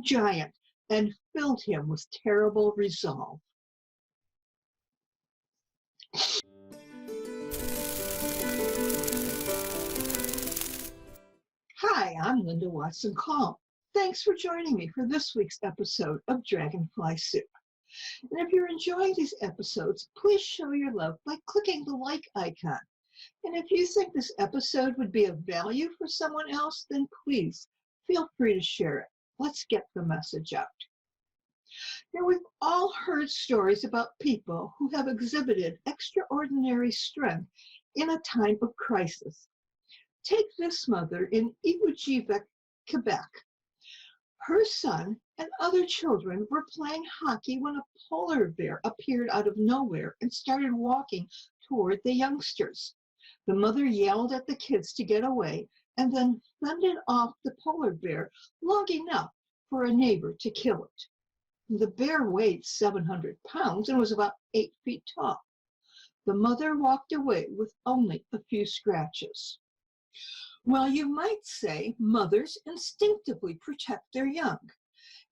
sleeping giant and filled him with terrible resolve. Hi, I'm Linda Watson-Call. Thanks for joining me for this week's episode of Dragonfly Soup. And if you're enjoying these episodes, please show your love by clicking the like icon. And if you think this episode would be of value for someone else, then please feel free to share it. Let's get the message out. Now, we've all heard stories about people who have exhibited extraordinary strength in a time of crisis. Take this mother in Iwujivek, Quebec. Her son and other children were playing hockey when a polar bear appeared out of nowhere and started walking toward the youngsters. The mother yelled at the kids to get away and then fended off the polar bear long enough for a neighbor to kill it. The bear weighed 700 pounds and was about 8 feet tall. The mother walked away with only a few scratches. Well, you might say mothers instinctively protect their young.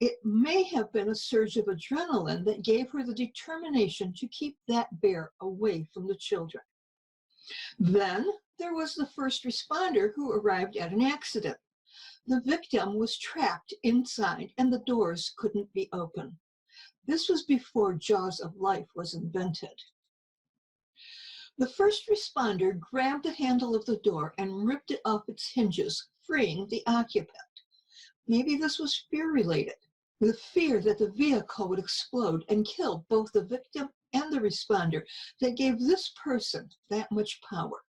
It may have been a surge of adrenaline that gave her the determination to keep that bear away from the children. Then there was the first responder who arrived at an accident. The victim was trapped inside and the doors couldn't be opened. This was before Jaws of Life was invented. The first responder grabbed the handle of the door and ripped it off its hinges, freeing the occupant. Maybe this was fear-related, the fear that the vehicle would explode and kill both the victim and the responder that gave this person that much power.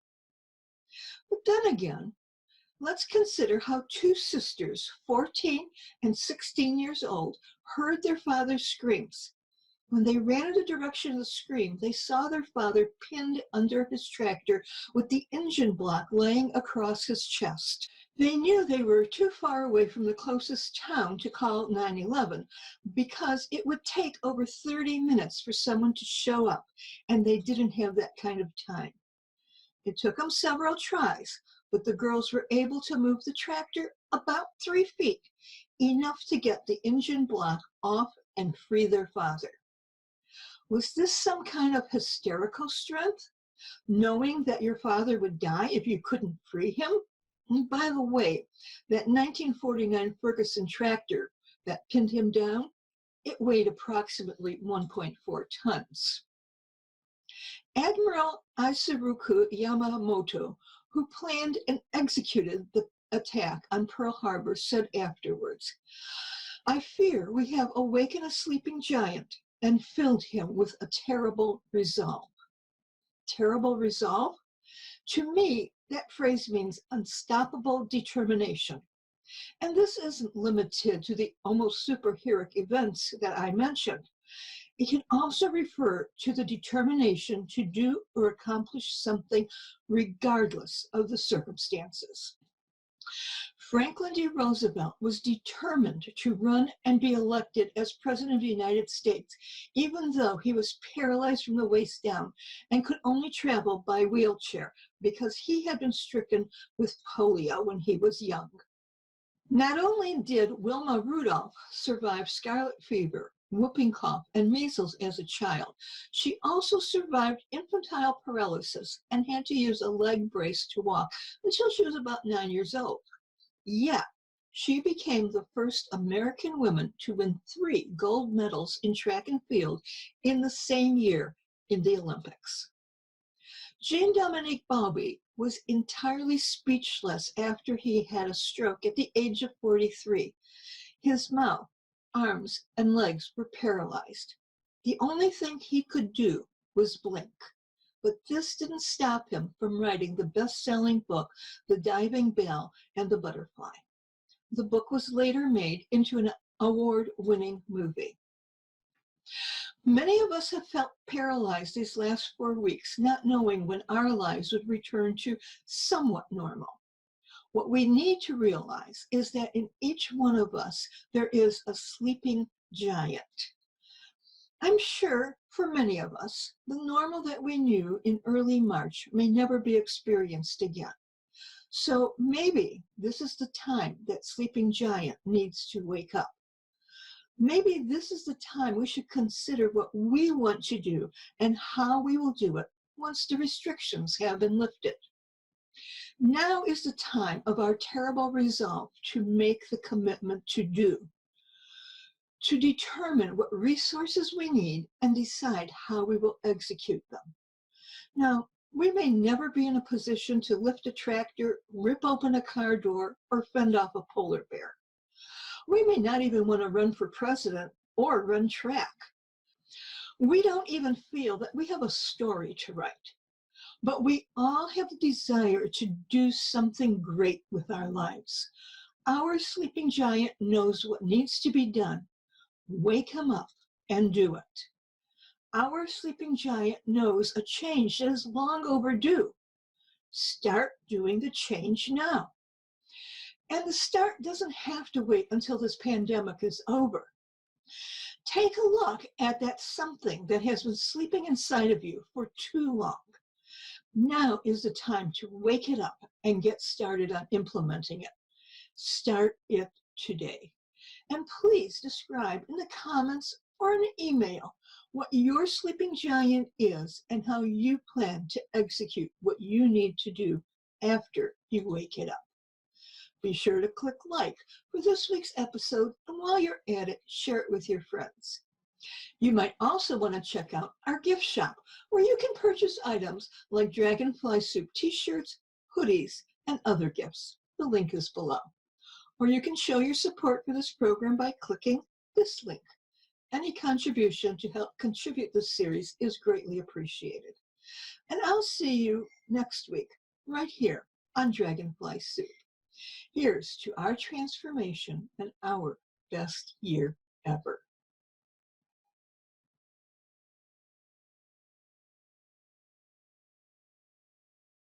But then again, let's consider how two sisters, 14 and 16 years old, heard their father's screams. When they ran in the direction of the scream, they saw their father pinned under his tractor with the engine block laying across his chest. They knew they were too far away from the closest town to call 911 because it would take over 30 minutes for someone to show up, and they didn't have that kind of time. It took them several tries, but the girls were able to move the tractor about 3 feet, enough to get the engine block off and free their father. Was this some kind of hysterical strength, knowing that your father would die if you couldn't free him? And by the way, that 1949 Ferguson tractor that pinned him down, it weighed approximately 1.4 tons. Admiral Isoroku Yamamoto, who planned and executed the attack on Pearl Harbor, said afterwards, "I fear we have awakened a sleeping giant and filled him with a terrible resolve." Terrible resolve? To me, that phrase means unstoppable determination. And this isn't limited to the almost superheroic events that I mentioned. It can also refer to the determination to do or accomplish something regardless of the circumstances. Franklin D. Roosevelt was determined to run and be elected as President of the United States, even though he was paralyzed from the waist down and could only travel by wheelchair because he had been stricken with polio when he was young. Not only did Wilma Rudolph survive scarlet fever, whooping cough, and measles as a child, she also survived infantile paralysis and had to use a leg brace to walk until she was about 9 years old. Yet, she became the first American woman to win 3 gold medals in track and field in the same year in the Olympics. Jean-Dominique Bauby was entirely speechless after he had a stroke at the age of 43. His mouth, arms, and legs were paralyzed. The only thing he could do was blink. But this didn't stop him from writing the best-selling book, The Diving Bell and the Butterfly. The book was later made into an award-winning movie. Many of us have felt paralyzed these last 4 weeks, not knowing when our lives would return to somewhat normal. What we need to realize is that in each one of us, there is a sleeping giant. I'm sure for many of us, the normal that we knew in early March may never be experienced again. So maybe this is the time that sleeping giant needs to wake up. Maybe this is the time we should consider what we want to do and how we will do it once the restrictions have been lifted. Now is the time of our terrible resolve to make the commitment to do, to determine what resources we need and decide how we will execute them. Now, we may never be in a position to lift a tractor, rip open a car door, or fend off a polar bear. We may not even want to run for president or run track. We don't even feel that we have a story to write. But we all have the desire to do something great with our lives. Our sleeping giant knows what needs to be done. Wake him up and do it. Our sleeping giant knows a change that is long overdue. Start doing the change now. And the start doesn't have to wait until this pandemic is over. Take a look at that something that has been sleeping inside of you for too long. Now is the time to wake it up and get started on implementing it. Start it today. And please describe in the comments or in an email what your sleeping giant is and how you plan to execute what you need to do after you wake it up. Be sure to click like for this week's episode, and while you're at it, share it with your friends. You might also want to check out our gift shop, where you can purchase items like Dragonfly Soup t-shirts, hoodies, and other gifts. The link is below. Or you can show your support for this program by clicking this link. Any contribution to help contribute this series is greatly appreciated. And I'll see you next week, right here on Dragonfly Soup. Here's to our transformation and our best year ever.